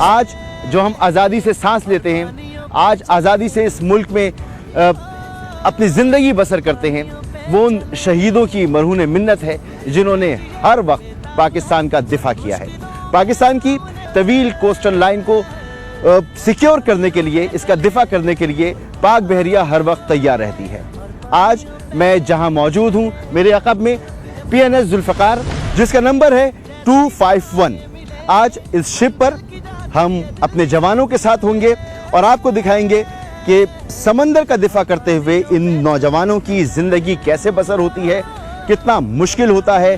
आज जो हम आज़ादी से सांस लेते हैं, आज आज़ादी से इस मुल्क में अपनी ज़िंदगी बसर करते हैं, वो उन शहीदों की मरहून मिन्नत है जिन्होंने हर वक्त पाकिस्तान का दिफा किया है। पाकिस्तान की तवील कोस्टल लाइन को सिक्योर करने के लिए, इसका दिफा करने के लिए पाक बहरिया हर वक्त तैयार रहती है। आज मैं जहां मौजूद हूं, मेरे अक़ब में PNS जुल्फ़िकार, जिसका नंबर है 251। आज इस शिप पर हम अपने जवानों के साथ होंगे और आपको दिखाएंगे कि समंदर का दिफा करते हुए इन नौजवानों की ज़िंदगी कैसे बसर होती है, कितना मुश्किल होता है,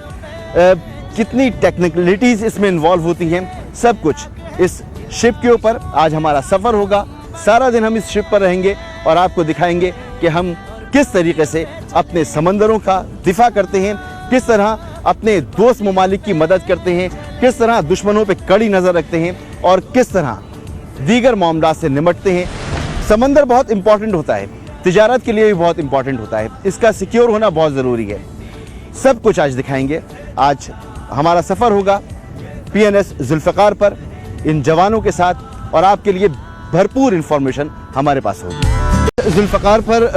कितनी टेक्निकलिटीज़ इसमें इन्वॉल्व होती हैं। सब कुछ इस शिप के ऊपर आज हमारा सफ़र होगा। सारा दिन हम इस शिप पर रहेंगे और आपको दिखाएंगे कि हम किस तरीके से अपने समंदरों का दिफा करते हैं, किस तरह अपने दोस्त ममालिक की मदद करते हैं, किस तरह दुश्मनों पे कड़ी नज़र रखते हैं और किस तरह दीगर मामलों से निपटते हैं। समंदर बहुत इंपॉर्टेंट होता है, तिजारत के लिए भी बहुत इंपॉर्टेंट होता है, इसका सिक्योर होना बहुत ज़रूरी है। सब कुछ आज दिखाएंगे। आज हमारा सफ़र होगा PNS जुल्फ़िकार पर इन जवानों के साथ और आपके लिए भरपूर इंफॉर्मेशन हमारे पास होगी। जुल्फ़िकार पर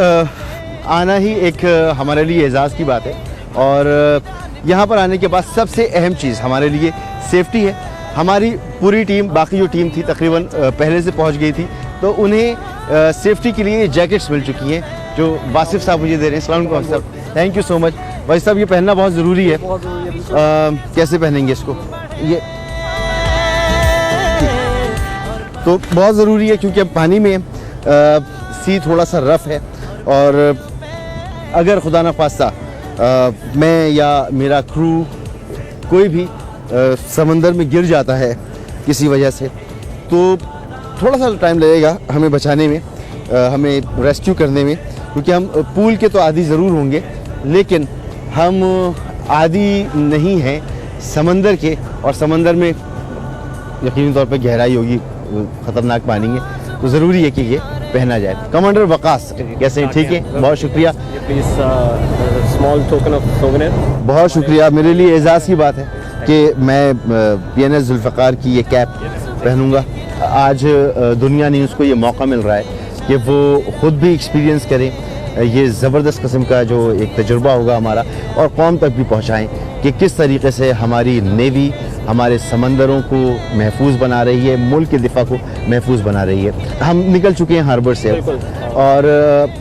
आना ही एक हमारे लिए एजाज़ की बात है और यहाँ पर आने के बाद सबसे अहम चीज़ हमारे लिए सेफ्टी है। हमारी पूरी टीम, बाकी जो टीम थी तकरीबन पहले से पहुँच गई थी, तो उन्हें सेफ्टी के लिए जैकेट्स मिल चुकी हैं जो वासिफ साहब मुझे दे रहे हैं। अस्सलाम वालेकुम साहब, थैंक यू सो मच। भाई साहब, ये पहनना बहुत ज़रूरी है। कैसे पहनेंगे इसको? ये तो बहुत ज़रूरी है क्योंकि अब पानी में सी थोड़ा सा रफ़ है और अगर खुदा न खास्ता मैं या मेरा क्रू कोई भी समंदर में गिर जाता है किसी वजह से, तो थोड़ा सा टाइम लगेगा हमें बचाने में, हमें रेस्क्यू करने में, क्योंकि हम पूल के तो आदी ज़रूर होंगे लेकिन हम आदी नहीं हैं समंदर के। और समंदर में यकीनी तौर पे गहराई होगी, ख़तरनाक पानी है, तो ज़रूरी है कि ये पहना जाए। कमांडर वकास, कैसे हैं? ठीक है, बहुत शुक्रिया। Small token of souvenir. बहुत शुक्रिया। मेरे लिए एजाज़ की बात है कि मैं PNS जुल्फ़िकार की ये कैप पहनूंगा। आज दुनिया ने उसको ये मौका मिल रहा है कि वो ख़ुद भी एक्सपीरियंस करें, ये ज़बरदस्त किस्म का जो एक तजुर्बा होगा हमारा, और कौम तक भी पहुँचाएँ कि किस तरीके से हमारी नेवी हमारे समंदरों को महफूज बना रही है, मुल्क के दिफा को महफूज बना रही है। हम निकल चुके हैं हार्बर से और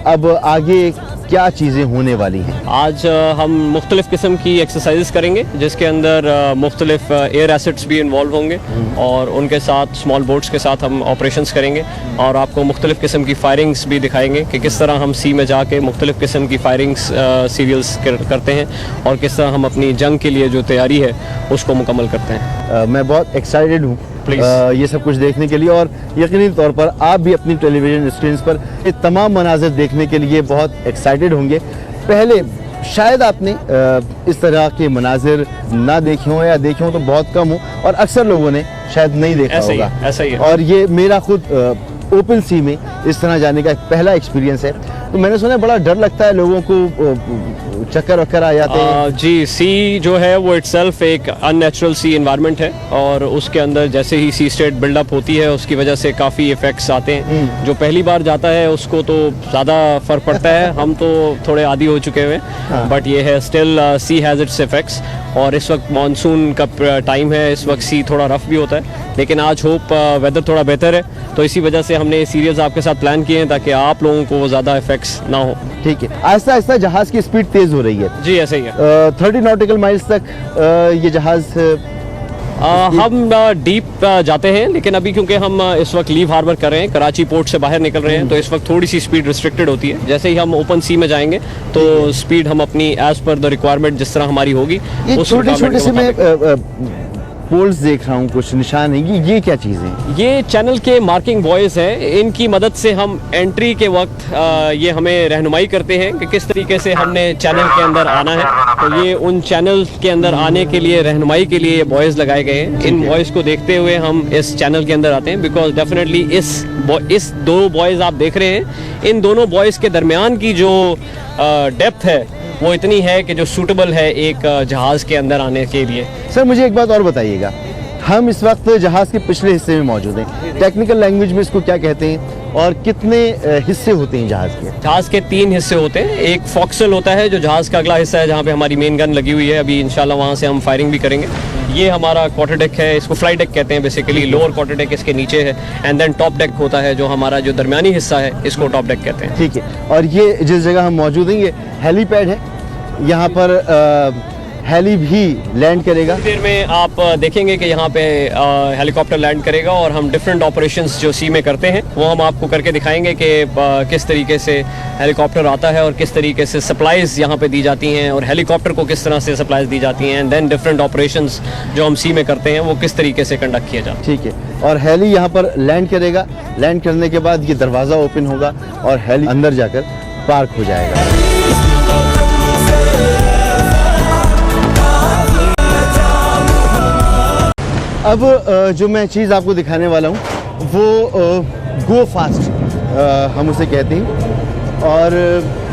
अब आगे क्या चीज़ें होने वाली हैं? आज हम मुख्तलिफ़ किस्म की एक्सरसाइजेस करेंगे जिसके अंदर मुख्तलिफ एयर एसेट्स भी इन्वॉल्व होंगे और उनके साथ स्मॉल बोट्स के साथ हम ऑपरेशंस करेंगे और आपको मुख्तलिफ़ किस्म की फायरिंग्स भी दिखाएंगे कि किस तरह हम सी में जाके मुख्तलिफ़ किस्म की फायरिंग्स सीरियल्स करते हैं और किस तरह हम अपनी जंग के लिए जो तैयारी है उसको मुकम्मल करते हैं। मैं बहुत एक्साइटेड हूँ ये सब कुछ देखने के लिए और यकीनी तौर पर आप भी अपनी टेलीविज़न स्क्रीन पर ये तमाम मनाज़िर देखने के लिए बहुत एक्साइटेड होंगे। पहले शायद आपने इस तरह के मनाजिर ना देखे हों या देखे हों तो बहुत कम हो और अक्सर लोगों ने शायद नहीं देखा होगा। ऐसा ही है। और ये मेरा खुद ओपन सी में इस तरह जाने का पहला एक्सपीरियंस है, तो मैंने सुना बड़ा डर लगता है लोगों को, चक्कर वक्कर आ जाते हैं। जी, सी जो है वो इटसेल्फ एक अननेचुरल सी एनवायरनमेंट है और उसके अंदर जैसे ही सी स्टेट बिल्डअप होती है उसकी वजह से काफ़ी इफ़ेक्ट्स आते हैं। जो पहली बार जाता है उसको तो ज़्यादा फ़र्क पड़ता है, हम तो थोड़े आदी हो चुके हुए हैं, बट ये है still sea has its effects. और इस वक्त मानसून का टाइम है, इस वक्त सी थोड़ा रफ़ भी होता है, लेकिन आज होप वेदर थोड़ा बेहतर है, तो इसी वजह से हमने ये सीरीज़ आपके साथ प्लान किए हैं ताकि आप लोगों को वो ज़्यादा इफेक्ट्स ना हो। ठीक है, आहिस्ता आहिस्ता जहाज़ की स्पीड तेज़ हो रही है। जी ऐसे ही है। 30 नॉटिकल माइल्स तक ये जहाज़ हम डीप जाते हैं, लेकिन अभी क्योंकि हम इस वक्त लीव हार्बर कर रहे हैं, कराची पोर्ट से बाहर निकल रहे हैं, तो इस वक्त थोड़ी सी स्पीड रिस्ट्रिक्टेड होती है। जैसे ही हम ओपन सी में जाएंगे तो स्पीड हम अपनी एज पर द रिक्वायरमेंट जिस तरह हमारी होगी। छोटे छोटे से मैं पोल्स देख रहा हूँ, कुछ निशान है, ये क्या चीज़ है? ये चैनल के मार्किंग बॉयज़ हैं, इनकी मदद से हम एंट्री के वक्त ये हमें रहनुमाई करते हैं कि किस तरीके से हमने चैनल के अंदर आना है। तो ये उन चैनल के अंदर आने के लिए रहनुमाई के लिए ये बॉयज़ लगाए गए हैं। इन बॉयज़ को देखते हुए हम इस चैनल के अंदर आते हैं, बिकॉज डेफिनेटली इस दो बॉयज़ आप देख रहे हैं, इन दोनों बॉयज़ के दरमियान की जो डेप्थ है वो इतनी है कि जो सूटेबल है एक जहाज़ के अंदर आने के लिए। सर मुझे एक बात और बताइएगा, हम इस वक्त जहाज़ के पिछले हिस्से में मौजूद हैं। टेक्निकल लैंग्वेज में इसको क्या कहते हैं और कितने हिस्से होते हैं जहाज़ के? जहाज़ के 3 हिस्से होते हैं। एक फॉक्सल होता है जो जहाज़ का अगला हिस्सा है, जहाँ पे हमारी मेन गन लगी हुई है। अभी इंशाल्लाह वहाँ से हम फायरिंग भी करेंगे। ये हमारा क्वार्टर डेक है, इसको फ्लाई डेक कहते हैं बेसिकली। लोअर क्वार्टर डेक इसके नीचे है एंड देन टॉप डेक होता है जो हमारा जो दरमियानी हिस्सा है, इसको टॉप डेक कहते हैं। ठीक है। और ये जिस जगह हम मौजूद हैं ये हेलीपैड है, यहाँ पर हेली भी लैंड करेगा। देर में आप देखेंगे कि यहाँ पे हेलीकॉप्टर लैंड करेगा और हम डिफरेंट ऑपरेशंस जो सी में करते हैं वो हम आपको करके दिखाएंगे कि किस तरीके से हेलीकॉप्टर आता है और किस तरीके से सप्लाईज यहाँ पे दी जाती हैं और हेलीकॉप्टर को किस तरह से सप्लाईज दी जाती हैं एंड देन डिफरेंट ऑपरेशंस जो हम सी में करते हैं वो किस तरीके से कंडक्ट किया जाता है। ठीक है। और हेली यहाँ पर लैंड करेगा। लैंड करने के बाद ये दरवाज़ा ओपन होगा और हेली अंदर जाकर पार्क हो जाएगा। अब जो मैं चीज़ आपको दिखाने वाला हूँ वो गो फास्ट हम उसे कहते हैं। और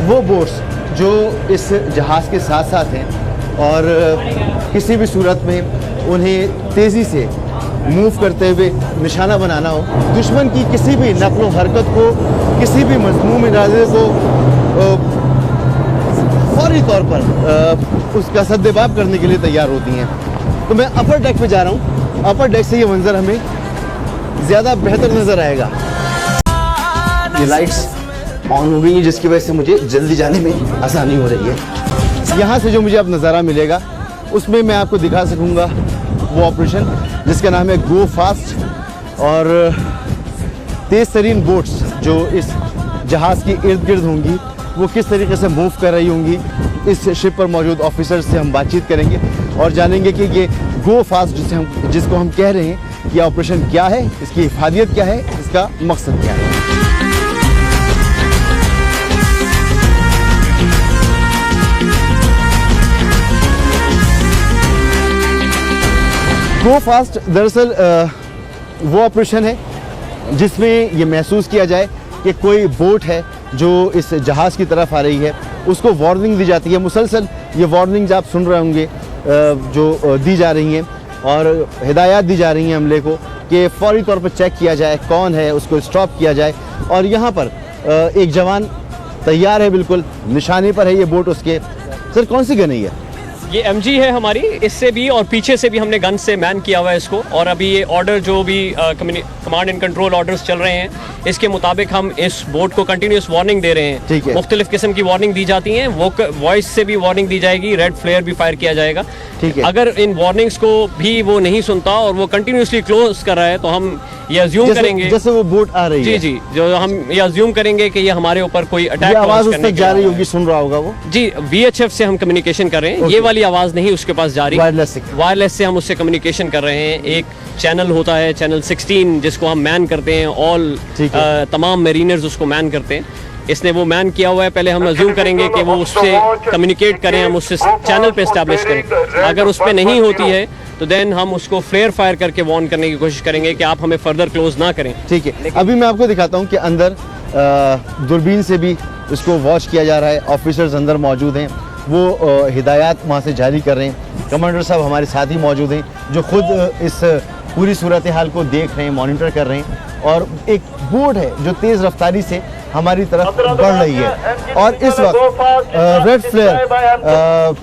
वो बोट्स जो इस जहाज़ के साथ साथ हैं और किसी भी सूरत में उन्हें तेज़ी से मूव करते हुए निशाना बनाना हो, दुश्मन की किसी भी नक़्ल व हरकत को, किसी भी मज़मूम इरादे को फौरी तौर पर उसका सद्देबाब करने के लिए तैयार होती हैं। तो मैं अपर डेक पे जा रहा हूँ। अपर डेक से ये मंजर हमें ज़्यादा बेहतर नज़र आएगा। ये लाइट्स ऑन हो गई हैं जिसकी वजह से मुझे जल्दी जाने में आसानी हो रही है। यहाँ से जो मुझे अब नज़ारा मिलेगा उसमें मैं आपको दिखा सकूँगा वो ऑपरेशन जिसका नाम है गो फास्ट। और तेज़ तरीन बोट्स जो इस जहाज़ के इर्द गिर्द होंगी वो किस तरीके से मूव कर रही होंगी, इस शिप पर मौजूद ऑफिसर से हम बातचीत करेंगे और जानेंगे कि ये गो फास्ट जिसको हम कह रहे हैं ये ऑपरेशन क्या है, इसकी हिफाजत क्या है, इसका मकसद क्या है। गो फास्ट दरअसल वो ऑपरेशन है जिसमें ये महसूस किया जाए कि कोई बोट है जो इस जहाज़ की तरफ आ रही है, उसको वार्निंग दी जाती है। मुसलसल ये वार्निंग्स आप सुन रहे होंगे जो दी जा रही हैं और हिदायत दी जा रही हैं हमले को कि फौरी तौर पर चेक किया जाए कौन है, उसको स्टॉप किया जाए। और यहाँ पर एक जवान तैयार है, बिल्कुल निशाने पर है ये बोट उसके। सर कौन सी गन है ये? ये MG है हमारी, इससे भी और पीछे से भी हमने गन से मैन किया हुआ है इसको। और अभी ये ऑर्डर जो भी कमांड एंड कंट्रोल ऑर्डर्स चल रहे हैं इसके मुताबिक हम इस बोट को कंटिन्यूस वार्निंग दे रहे हैं। ठीक है। मुख्तलिफ किस्म की वार्निंग दी जाती हैं, वो वॉइस से भी वार्निंग दी जाएगी, रेड फ्लेयर भी फायर किया जाएगा। ठीक है। अगर इन वार्निंग्स को भी वो नहीं सुनता और वो कंटिन्यूसली क्लोज कर रहा है तो हम ये अज्यूम करेंगे जैसे वो बोट आ रही है। जी, जो हम ये अज्यूम करेंगे कि ये हमारे ऊपर कोई अटैक आवाज उस तक जा रही होगी, सुन रहा होगा वो। जी, VHF से हम कम्युनिकेशन कर रहे हैं। ये वाली आवाज नहीं उसके पास जा रही, वायरलेस से हम उससे कम्युनिकेशन कर रहे हैं। एक चैनल होता है, चैनल 16, जिसको हम मैन करते हैं। ऑल तमाम मेरीनर्स उसको मैन करते हैं। इसने वो मैन किया हुआ है। पहले हम अज्यूम करेंगे कि वो उससे कम्युनिकेट करें, हम उससे चैनल पे एस्टैब्लिश करें। अगर उस पर नहीं होती है तो देन हम उसको फ्लेयर फायर करके वार्न करने की कोशिश करेंगे कि आप हमें फर्दर क्लोज ना करें। ठीक है। अभी मैं आपको दिखाता हूँ कि अंदर दूरबीन से भी इसको वॉच किया जा रहा है। ऑफिसर्स अंदर मौजूद हैं, वो हिदायत वहाँ से जारी कर रहे हैं। कमांडर साहब हमारे साथ ही मौजूद हैं जो खुद इस पूरी सूरत हाल को देख रहे हैं, मॉनिटर कर रहे हैं। और एक बोट है जो तेज़ रफ्तारी से हमारी तरफ बढ़ रही है और इस वक्त रेड फ्लेयर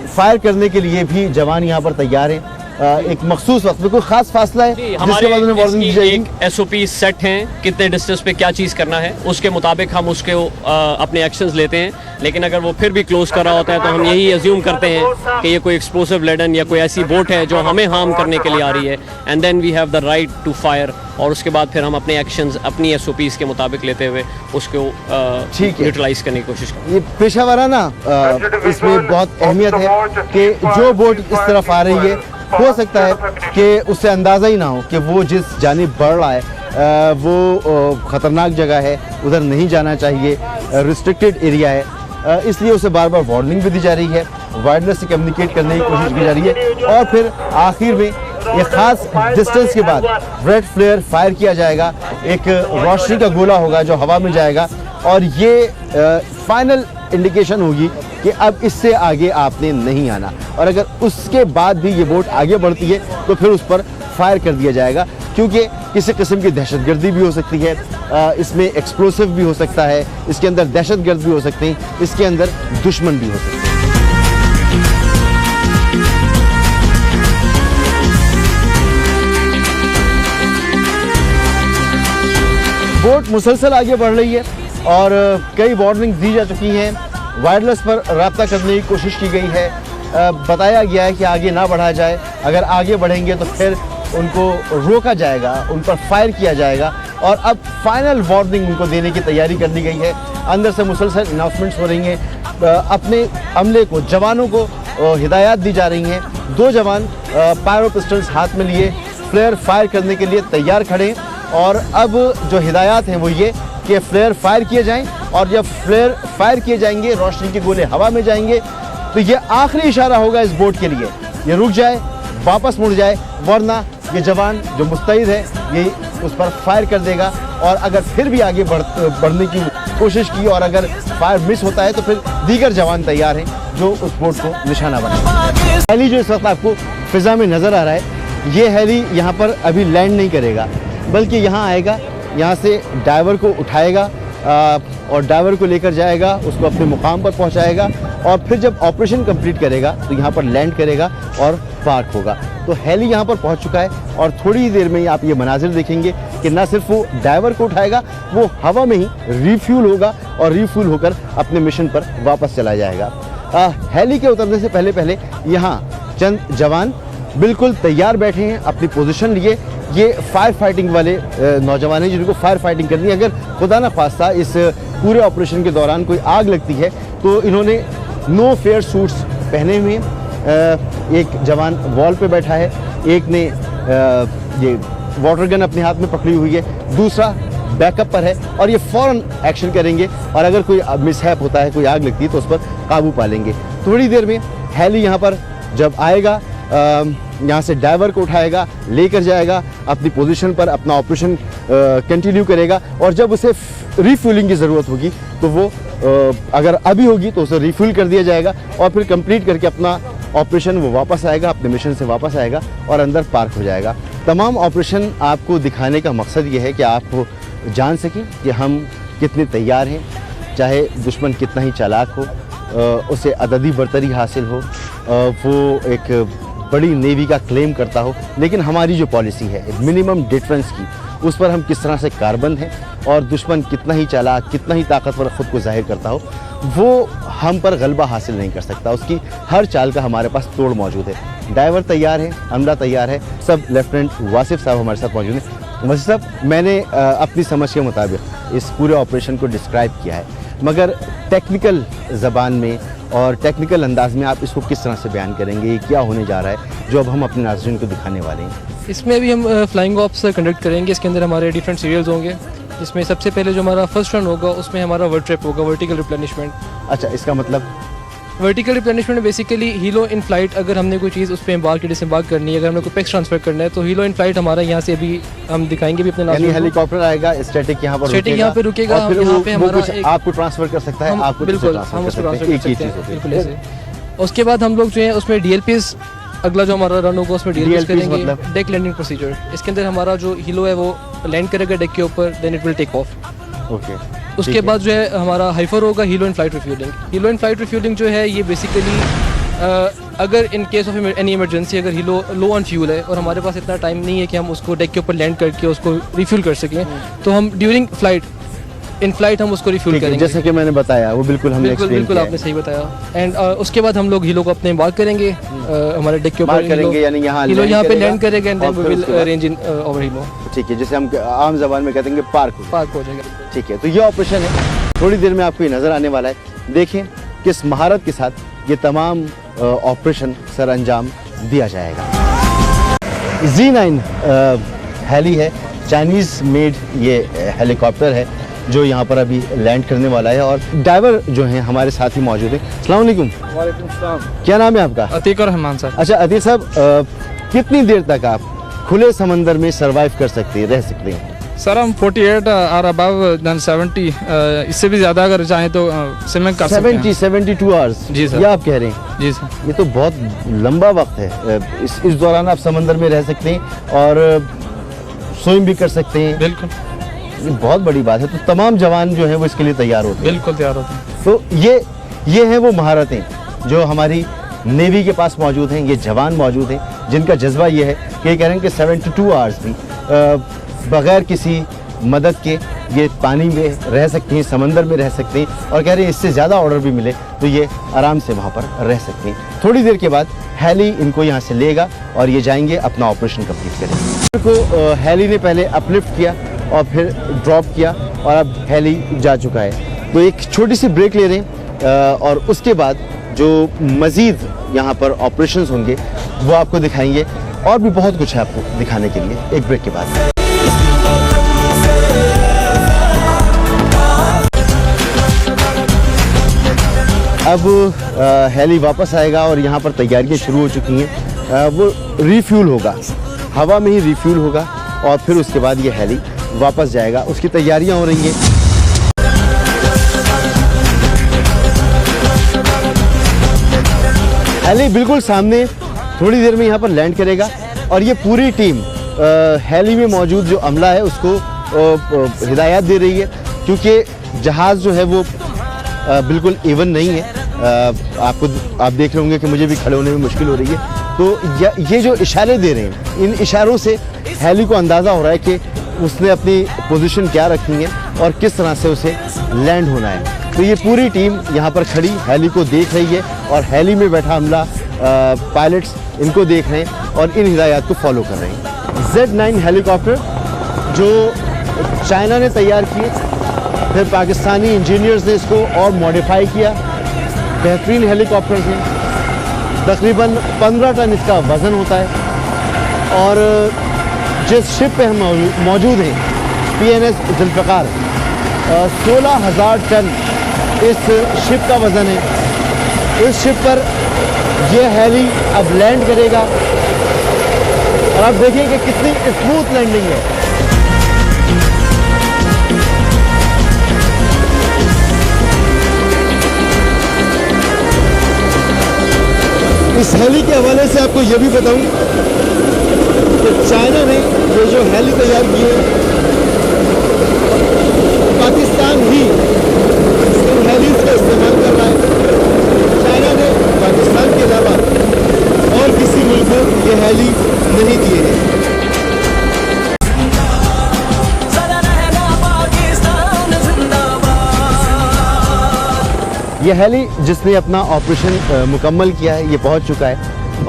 फायर करने के लिए भी जवान यहाँ पर तैयार हैं। एक मखसूस वक्त में कोई खास फासला है जिसके बाद उन्हें वार्निंग दी जाएगी। एक SOP सेट हैं, कितने डिस्टेंस पे क्या चीज़ करना है, उसके मुताबिक हम उसके अपने एक्शंस लेते हैं। लेकिन अगर वो फिर भी क्लोज कर रहा होता है तो हम यही अज्यूम करते हैं कि ये कोई एक्सप्लोसिव लेडन या कोई ऐसी बोट है जो हमें हार्म करने के लिए आ रही है and then we have the right to fire. और उसके बाद फिर हम अपने एक्शंस अपनी SOPs के मुताबिक लेते हुए उसको न्यूट्रलाइज करने की कोशिश करते हैं। ये पेशा वाराना इसमें बहुत अहमियत है कि जो बोट इस तरफ आ रही है हो सकता है कि उससे अंदाज़ा ही ना हो कि वो जिस जानिब बढ़ रहा है वो ख़तरनाक जगह है, उधर नहीं जाना चाहिए, रिस्ट्रिक्टेड एरिया है। इसलिए उसे बार बार वार्निंग भी दी जा रही है, वायरलेस से कम्युनिकेट करने की कोशिश की जा रही है। और फिर आखिर में एक ख़ास डिस्टेंस के बाद रेड फ्लेयर फायर किया जाएगा। एक रोशनी का गोला होगा जो हवा में जाएगा और ये फाइनल इंडिकेशन होगी कि अब इससे आगे आपने नहीं आना। और अगर उसके बाद भी ये बोट आगे बढ़ती है तो फिर उस पर फायर कर दिया जाएगा, क्योंकि किसी किस्म की दहशतगर्दी भी हो सकती है, इसमें एक्सप्लोसिव भी हो सकता है, इसके अंदर दहशतगर्द भी हो सकते हैं, इसके अंदर दुश्मन भी हो सकते हैं। बोट मुसलसल आगे बढ़ रही है और कई वार्निंग दी जा चुकी हैं, वायरलेस पर रब्ता करने की कोशिश की गई है, बताया गया है कि आगे ना बढ़ा जाए, अगर आगे बढ़ेंगे तो फिर उनको रोका जाएगा, उन पर फायर किया जाएगा और अब फाइनल वार्निंग उनको देने की तैयारी कर दी गई है। अंदर से मुसलसल अनाउंसमेंट्स हो रही हैं, अपने अमले को, जवानों को हिदायत दी जा रही हैं। 2 जवान पायरो पिस्टल्स हाथ में लिए फ्लेयर फायर करने के लिए तैयार खड़े हैं और अब जो हिदायत हैं वो ये कि फ्लेयर फायर किए जाएं और जब फ्लेयर फायर किए जाएंगे, रोशनी के गोले हवा में जाएंगे, तो ये आखिरी इशारा होगा इस बोट के लिए, ये रुक जाए, वापस मुड़ जाए, वरना ये जवान जो मुस्तैद है ये उस पर फायर कर देगा और अगर फिर भी आगे बढ़ने की कोशिश की और अगर फायर मिस होता है तो फिर दीगर जवान तैयार हैं जो उस बोट को निशाना बनाए। हेली जो इस वक्त आपको फिजा में नज़र आ रहा है, ये हेली यहाँ पर अभी लैंड नहीं करेगा, बल्कि यहाँ आएगा, यहाँ से डाइवर को उठाएगा और डाइवर को लेकर जाएगा, उसको अपने मुकाम पर पहुँचाएगा और फिर जब ऑपरेशन कंप्लीट करेगा तो यहाँ पर लैंड करेगा और पार्क होगा। तो हेली यहाँ पर पहुँच चुका है और थोड़ी देर में ही आप ये मनाजिर देखेंगे कि न सिर्फ वो डाइवर को उठाएगा, वो हवा में ही रिफ्यूल होगा और रिफ्यूल होकर अपने मिशन पर वापस चला जाएगा। हेली के उतरने से पहले यहाँ चंद जवान बिल्कुल तैयार बैठे हैं, अपनी पोजीशन लिए। ये फायर फाइटिंग वाले नौजवान हैं जिनको फायर फाइटिंग करनी है। अगर खुदा न खास्ता इस पूरे ऑपरेशन के दौरान कोई आग लगती है तो इन्होंने नो फेयर सूट्स पहने हुए हैं। एक जवान वॉल पे बैठा है, एक ने ये वाटर गन अपने हाथ में पकड़ी हुई है, दूसरा बैकअप पर है और ये फ़ौरन एक्शन करेंगे और अगर कोई मिसहैप होता है, कोई आग लगती है तो उस पर काबू पा लेंगे। थोड़ी देर में हेली यहाँ पर जब आएगा, यहाँ से डाइवर को उठाएगा, लेकर जाएगा अपनी पोजीशन पर, अपना ऑपरेशन कंटिन्यू करेगा और जब उसे रिफ्यूलिंग की ज़रूरत होगी तो वो अगर अभी होगी तो उसे रिफ्यूल कर दिया जाएगा और फिर कंप्लीट करके अपना ऑपरेशन वो वापस आएगा, अपने मिशन से वापस आएगा और अंदर पार्क हो जाएगा। तमाम ऑपरेशन आपको दिखाने का मकसद ये है कि आप जान सकें कि हम कितने तैयार हैं, चाहे दुश्मन कितना ही चालाक हो, उसे अददी बरतरी हासिल हो, वो एक बड़ी नेवी का क्लेम करता हो, लेकिन हमारी जो पॉलिसी है मिनिमम डिफरेंस की, उस पर हम किस तरह से कारबंद हैं और दुश्मन कितना ही चालाक, कितना ही ताकतवर ख़ुद को जाहिर करता हो, वो हम पर गलबा हासिल नहीं कर सकता। उसकी हर चाल का हमारे पास तोड़ मौजूद है। डाइवर तैयार है, अमला तैयार है, सब लेफ्टिनेंट वासिफ साहब हमारे साथ मौजूद हैं। वासिफ साहब, मैंने अपनी समझ के मुताबिक इस पूरे ऑपरेशन को डिस्क्राइब किया है, मगर टेक्निकल ज़बान में और टेक्निकल अंदाज में आप इसको किस तरह से बयान करेंगे, ये क्या होने जा रहा है जो अब हम अपने नाज़रीन को दिखाने वाले हैं? इसमें भी हम फ्लाइंग ऑप्स कंडक्ट करेंगे। इसके अंदर हमारे डिफरेंट सीरियल्स होंगे, जिसमें सबसे पहले जो हमारा फर्स्ट रन होगा उसमें हमारा वर्ड ट्रिप होगा, वर्टिकल रिप्लेनिशमेंट। अच्छा, इसका मतलब? वर्टिकल रिप्लेनिशमेंट में बेसिकली हीलो इन फ्लाइट, अगर हमने कोई चीज़ उस पर एम्बार्क डिसएम्बार्क करनी है, अगर हमें कोई पैक्स ट्रांसफर करना है तो हीलो इन फ्लाइट हमारा यहाँ से अभी हम दिखाएंगे भी अपने नाज़रीन को। हेलीकॉप्टर आएगा, स्टैटिक यहाँ पर स्टैटिक यहाँ पे रुकेगा, और फिर यहाँ पे वो हमारा कुछ आपको ट्रांसफर कर सकता है, आपको बिल्कुल हम उसको ट्रांसफर कर सकते हैं, बिल्कुल ऐसे। उसके बाद हम लोग जो है उसमें DLPs, अगला जो हमारा रन होगा उसमें DLPs करेंगे, मतलब? Deck landing procedure. इसके अंदर हमारा जो हीलो है वो लैंड करेगा डेक के ऊपर, then it will take off. Okay. उसके बाद जो है हमारा हाइफर होगा, helo in flight refueling. Helo in flight refueling जो है ये बेसिकली अगर in case of any emergency, अगर हीलो लो ऑन फ्यूल है और हमारे पास इतना टाइम नहीं है कि हम उसको डेक के ऊपर लैंड करके उसको रिफ्यूल कर सकें, तो हम ड्यूरिंग फ्लाइट, इन फ्लाइट हम उसको रिफ्यूल करेंगे, जैसे कि मैंने बताया, वो बिल्कुल हमने बिल्कुल आपने सही बताया। एंड उसके बाद हम लोग हीलो को अपने एम्बार्क करेंगे, हमारे डेक के ऊपर करेंगे, यानी हीलो यहाँ पे लैंड करेगा and then we will range in over helo. ठीक है, जैसे हम आम जबान में कहते हैं पार्क हो जाएगा। ठीक है, तो ये ऑपरेशन है, थोड़ी देर में आपको ये नज़र आने वाला है। देखें किस महारत के साथ ये तमाम ऑपरेशन सर अंजाम दिया जाएगा। Z9 हेली है, चाइनीज़ मेड ये हेलीकॉप्टर है जो यहाँ पर अभी लैंड करने वाला है और डाइवर जो हैं हमारे साथ ही मौजूद हैं। अस्सलाम वालेकुम। वालेकुम सलाम। क्या नाम है आपका? अतीक रहमान सर। अच्छा अतीक साहब, कितनी देर तक आप खुले समंदर में सरवाइव कर सकते हैं, रह सकते हैं? सर हम 48 और अबव देन 70 इससे भी ज़्यादा अगर चाहें तो स्विमिंग कर सकते हैं। 72 आवर्स जी सर। ये आप कह रहे हैं? जी सर। ये तो बहुत लंबा वक्त है। इस दौरान आप समंदर में रह सकते हैं और स्विम भी कर सकते हैं। बिल्कुल, ये बहुत बड़ी बात है। तो तमाम जवान जो हैं वो इसके लिए तैयार होते हैं। बिल्कुल तैयार होते हैं। तो ये हैं वो महारतें जो हमारी नेवी के पास मौजूद हैं। ये जवान मौजूद हैं जिनका जज्बा ये है कि ये कह रहे हैं कि 72 आवर्स भी बगैर किसी मदद के ये पानी में रह सकते हैं, समंदर में रह सकते हैं और कह रहे हैं इससे ज़्यादा ऑर्डर भी मिले तो ये आराम से वहाँ पर रह सकते हैं। थोड़ी देर के बाद हेली इनको यहाँ से लेगा और ये जाएंगे अपना ऑपरेशन कंप्लीट करेंगे। इनको हेली ने पहले अपलिफ्ट किया और फिर ड्रॉप किया और अब हेली जा चुका है। तो एक छोटी सी ब्रेक ले रहे हैं और उसके बाद जो मज़ीद यहाँ पर ऑपरेशंस होंगे वो आपको दिखाएंगे और भी बहुत कुछ है आपको दिखाने के लिए एक ब्रेक के बाद। अब हेली वापस आएगा और यहाँ पर तैयारियाँ शुरू हो चुकी हैं। वो रिफ्यूल होगा, हवा में ही रिफ्यूल होगा और फिर उसके बाद ये हेली वापस जाएगा। उसकी तैयारियाँ हो रही हैं। हेली बिल्कुल सामने थोड़ी देर में यहाँ पर लैंड करेगा और ये पूरी टीम हेली में मौजूद जो अमला है उसको हिदायत दे रही है क्योंकि जहाज़ जो है वो बिल्कुल इवन नहीं है। आप देख रहे होंगे कि मुझे भी खड़े होने में मुश्किल हो रही है। तो ये जो इशारे दे रहे हैं इन इशारों से हेली को अंदाज़ा हो रहा है कि उसने अपनी पोजीशन क्या रखी है और किस तरह से उसे लैंड होना है। तो ये पूरी टीम यहाँ पर खड़ी हेली को देख रही है और हेली में बैठा अमला पायलट्स इनको देख रहे हैं और इन हिदायत को फॉलो कर रहे हैं। Z9 हेलीकॉप्टर जो चाइना ने तैयार किए, फिर पाकिस्तानी इंजीनियर्स ने इसको और मॉडिफाई किया। बेहतरीन हेलीकॉप्टर्स हैं। तकरीबन 15 टन इसका वज़न होता है और जिस शिप पे हम मौजूद हैं PNS जुल्फ़िकार 16,000 टन इस शिप का वज़न है। इस शिप पर यह हेली अब लैंड करेगा और आप देखिए कि कितनी स्मूथ लैंडिंग है। इस हेली के हवाले से आपको यह भी बताऊं कि चाइना ने ये जो हेली तैयार की है पाकिस्तान ही इन हेलीज का इस्तेमाल कर रहा है। चाइना ने पाकिस्तान के अलावा और किसी मुल्क को ये हेली नहीं दिए हैं। ये हेली जिसने अपना ऑपरेशन मुकम्मल किया है ये पहुंच चुका है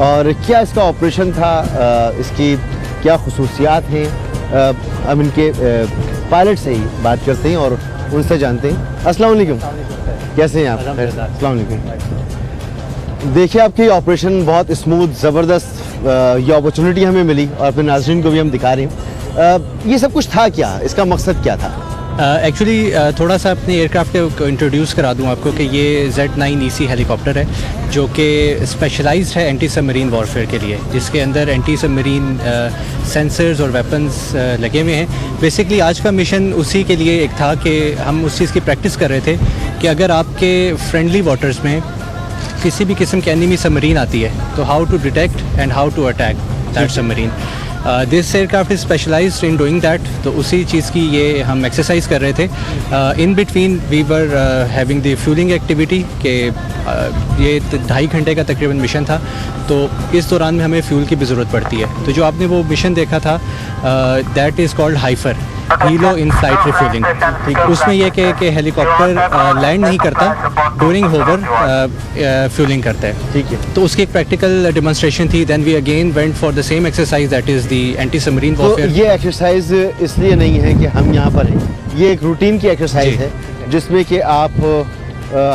और क्या इसका ऑपरेशन था, इसकी क्या खुसूसियात हैं, हम इनके पायलट से ही बात करते हैं और उनसे जानते हैं। अस्सलाम वालेकुम, कैसे हैं आप? अस्सलाम वालेकुम। देखिए आपकी ऑपरेशन बहुत स्मूथ ज़बरदस्त ये अपॉर्चुनिटी हमें मिली और अपने नाज़रीन को भी हम दिखा रहे हैं। ये सब कुछ था क्या, इसका मकसद क्या था? एक्चुअली थोड़ा सा अपने एयरक्राफ्ट को इंट्रोड्यूस करा दूं आपको कि ये Z9 EC हेलीकॉप्टर है जो कि स्पेशलाइज्ड है एंटी सबमरीन वॉरफेयर के लिए, जिसके अंदर एंटी सबमरीन सेंसर्स और वेपन्स लगे हुए हैं। बेसिकली आज का मिशन उसी के लिए एक था कि हम उस चीज़ की प्रैक्टिस कर रहे थे कि अगर आपके फ्रेंडली वाटर्स में किसी भी किस्म की एनिमी सबमरीन आती है तो how to detect and how to attack that submarine. This aircraft is specialised in doing that. तो उसी चीज़ की ये हम एक्सरसाइज कर रहे थे। In between we were having the fueling activity के ये 2.5 घंटे का तकरीबन मिशन था। तो इस दौरान में हमें फ्यूल की भी ज़रूरत पड़ती है। तो जो आपने वो मिशन देखा था that is called hyper, Helo in flight refuelling. ठीक, उसमें यह कि हेलीकॉप्टर लैंड नहीं करता, डूरिंग होवर फ्यूलिंग करता है। ठीक है। तो उसकी एक प्रैक्टिकल डेमोन्स्ट्रेशन थी। Then we again went for the same exercise that is the anti submarine तो वॉरफेयर। ये एक्सरसाइज इसलिए नहीं है कि हम यहाँ पर हैं, ये एक रूटीन की एक्सरसाइज है जिसमें कि आप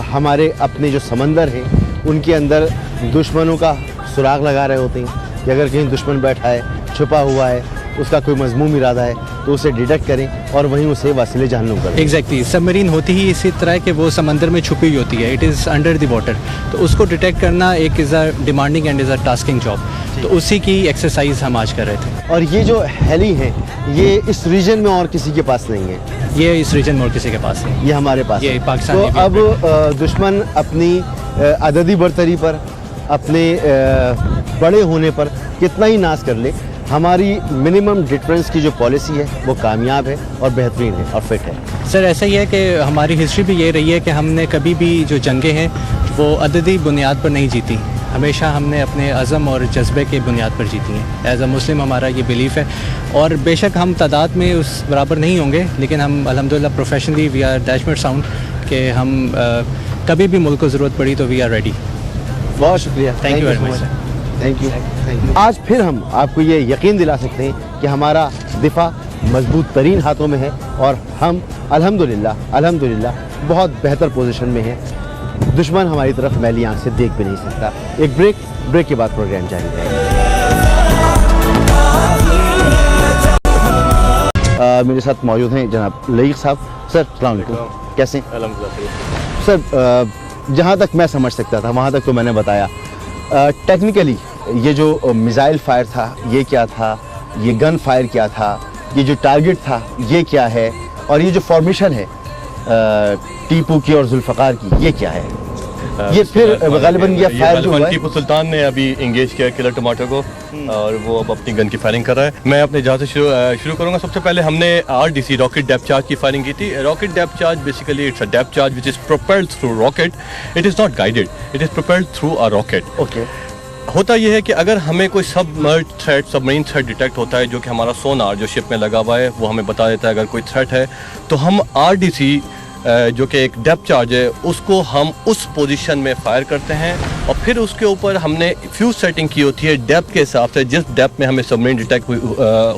हमारे अपने जो समंदर हैं उनके अंदर दुश्मनों का सुराग लगा रहे होते हैं कि अगर कहीं दुश्मन बैठा है, छुपा हुआ है, उसका कोई मजमूम इरादा है तो उसे डिटेक्ट करें और वहीं उसे वासिले जहन्नुम करें। एग्जैक्टली, सबमरीन होती ही इसी तरह कि वो समंदर में छुपी हुई होती है, it is under the water. तो उसको डिटेक्ट करना एक is a demanding and is a tasking job. तो उसी की एक्सरसाइज हम आज कर रहे थे। और ये जो हेली है ये इस रीजन में और किसी के पास नहीं है, ये इस रीजन में और किसी के पास नहीं। ये हमारे पास ये है। पाकिस्तान तो की अब दुश्मन अपनी अददी बरतरी पर, अपने बड़े होने पर कितना ही नाश कर ले, हमारी मिनिमम डिफरेंस की जो पॉलिसी है वो कामयाब है और बेहतरीन है और फिट है। सर ऐसा ही है कि हमारी हिस्ट्री भी ये रही है कि हमने कभी भी जो जंगें हैं वो अददी बुनियाद पर नहीं जीती, हमेशा हमने अपने अज़म और जज्बे के बुनियाद पर जीती हैं। एज अ मुस्लिम हमारा ये बिलीफ है, और बेशक हम तादाद में उस बराबर नहीं होंगे, लेकिन हम अल्हम्दुलिल्लाह प्रोफेशनली वी आर डैशमेट साउंड कि हम कभी भी मुल्क को ज़रूरत पड़ी तो वी आर रेडी। बहुत शुक्रिया, thank you very much sir. Thank you. आज फिर हम आपको ये यकीन दिला सकते हैं कि हमारा दिफा मजबूत तरीन हाथों में है और हम अल्हम्दुलिल्लाह बहुत बेहतर पोजीशन में हैं। दुश्मन हमारी तरफ मैली आंख से देख भी नहीं सकता। एक ब्रेक के बाद प्रोग्राम जारी रहेगा। मेरे साथ मौजूद हैं जनाब लईक साहब। सर अस्सलाम वालेकुम, कैसे? सर जहाँ तक मैं समझ सकता था वहाँ तक तो मैंने बताया। टेक्निकली ये जो मिसाइल फायर था ये क्या था, ये गन फायर क्या था, ये जो टारगेट था ये क्या है, और ये जो फॉर्मेशन है टीपू की और जुल्फ़कार की ये क्या है? ये फिर गालिबन ये फायर जो हुआ है, टीपू सुल्तान ने अभी इंगेज किया किलर टमाटर को और वो अब अपनी गन की फायरिंग कर रहा है। मैं अपने जहाँ से शुरू करूँगा। सबसे पहले हमने RDC रॉकेट डेप्थ चार्ज की फायरिंग की थी। Rocket depth charge basically it's a depth charge which is propelled through rocket. It is not guided, it is propelled through a rocket. Okay. होता यह है कि अगर हमें कोई सबमरीन थ्रेट डिटेक्ट होता है, जो कि हमारा सोनार जो शिप में लगा हुआ है वो हमें बता देता है अगर कोई थ्रेट है, तो हम RDC जो कि एक डेप्थ चार्ज है उसको हम उस पोजीशन में फायर करते हैं, और फिर उसके ऊपर हमने फ्यूज सेटिंग की होती है डेप्थ के हिसाब से, जिस डेप्थ में हमें सबमरीन डिटेक्ट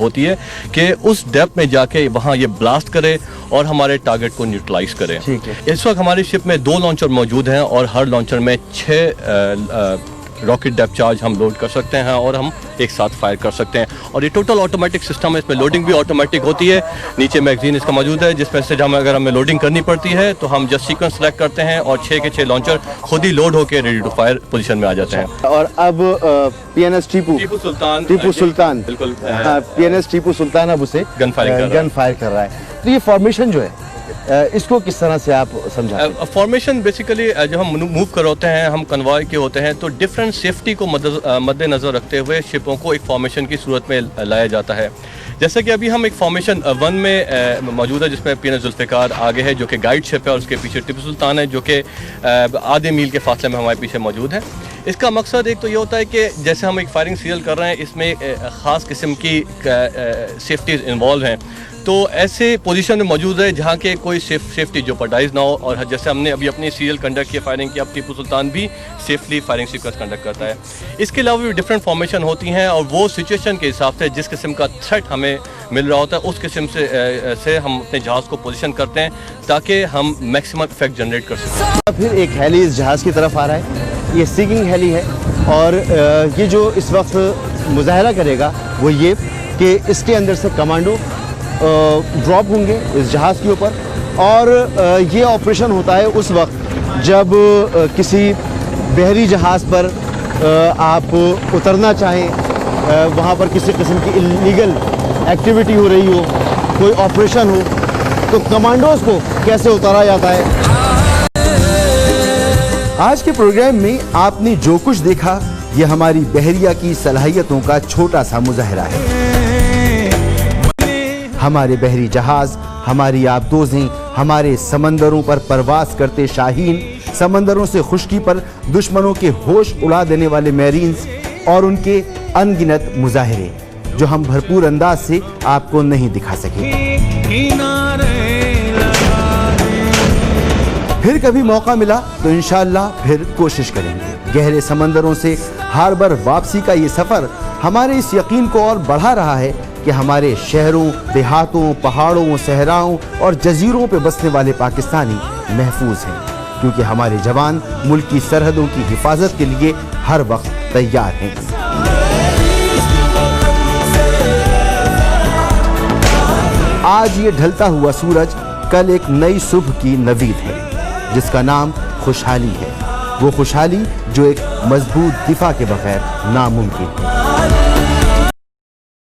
होती है कि उस डेप्थ में जाके वहाँ ये ब्लास्ट करे और हमारे टारगेट को न्यूट्रलाइज करे। ठीक है। इस वक्त हमारी शिप में 2 लॉन्चर मौजूद हैं और हर लॉन्चर में 6 रॉकेट डेप्थ चार्ज हम लोड कर सकते हैं और हम एक साथ फायर कर सकते हैं। और ये टोटल ऑटोमेटिक सिस्टम है, इसमें लोडिंग भी ऑटोमेटिक होती है। नीचे मैगजीन इसका मौजूद है जिसमें से अगर हमें लोडिंग करनी पड़ती है तो हम जस्ट सीक्वेंस सेलेक्ट करते हैं और 6 के 6 लॉन्चर खुद ही लोड होकर रेडी टू फायर पोजीशन में आ जाते हैं। और अब PNS टीपू सुल्तान बिल्कुल PNS टीपू सुल्तान अब उसे गन फायर कर रहा है। तो ये फॉर्मेशन जो है इसको किस तरह से आप समझाते हैं? फॉर्मेशन बेसिकली जब हम मूव कर होते हैं, हम कन्वॉय के होते हैं, तो डिफरेंट सेफ्टी को मद्देनज़र रखते हुए शिपों को एक फॉर्मेशन की सूरत में लाया जाता है। जैसे कि अभी हम एक फॉर्मेशन 1 में मौजूद है जिसमें PNS जुल्फ़िकार आगे है जो कि गाइड शिप है और उसके पीछे टीपू सुल्तान है जो कि आधे मील के फासले में हमारे पीछे मौजूद है। इसका मकसद एक तो ये होता है कि जैसे हम एक फायरिंग सीरियल कर रहे हैं, इसमें ख़ास किस्म की सेफ्टीज़ इन्वॉल्व हैं, तो ऐसे पोजीशन में मौजूद है जहाँ के कोई सेफ्टी जोपर्डाइज ना हो। और जैसे हमने अभी अपनी सीरियल कंडक्ट किया फायरिंग की, अब टीपू सुल्तान भी सेफली फायरिंग सीक्वेंस कंडक्ट करता है। इसके अलावा भी डिफरेंट फॉर्मेशन होती हैं और वो सिचुएशन के हिसाब से जिस किस्म का थ्रेट हमें मिल रहा होता है उस किस्म से हम अपने जहाज़ को पोजीशन करते हैं ताकि हम मैक्सिमम इफेक्ट जनरेट कर सकें। फिर एक हेली इस जहाज़ की तरफ आ रहा है, ये सीकिंग हेली है और ये जो इस वक्त मुजाहरा करेगा वो ये कि इसके अंदर से कमांडो ड्रॉप होंगे इस जहाज़ के ऊपर, और ये ऑपरेशन होता है उस वक्त जब किसी बहरी जहाज़ पर आप उतरना चाहें, वहाँ पर किसी किस्म की इलीगल एक्टिविटी हो रही हो, कोई ऑपरेशन हो, तो कमांडोज को कैसे उतारा जाता है। आज के प्रोग्राम में आपने जो कुछ देखा ये हमारी बहरिया की सलाहियतों का छोटा सा मुजाहरा है। हमारे बहरी जहाज, हमारी आबदोज़ें, हमारे समंदरों पर परवास करते शाहीन, समंदरों से खुश्की पर दुश्मनों के होश उड़ा देने वाले मैरीन्स और उनके अनगिनत मुजाहरे जो हम भरपूर अंदाज से आपको नहीं दिखा सके। फिर कभी मौका मिला तो इंशाअल्लाह फिर कोशिश करेंगे। गहरे समंदरों से हार्बर वापसी का ये सफ़र हमारे इस यकीन को और बढ़ा रहा है कि हमारे शहरों, देहातों, पहाड़ों, सहराओं और जजीरों पे बसने वाले पाकिस्तानी महफूज हैं, क्योंकि हमारे जवान मुल्क की सरहदों की हिफाजत के लिए हर वक्त तैयार हैं। आज ये ढलता हुआ सूरज कल एक नई सुबह की नवीद है जिसका नाम खुशहाली है। वो खुशहाली जो एक मजबूत दिफा के बगैर नामुमकिन है।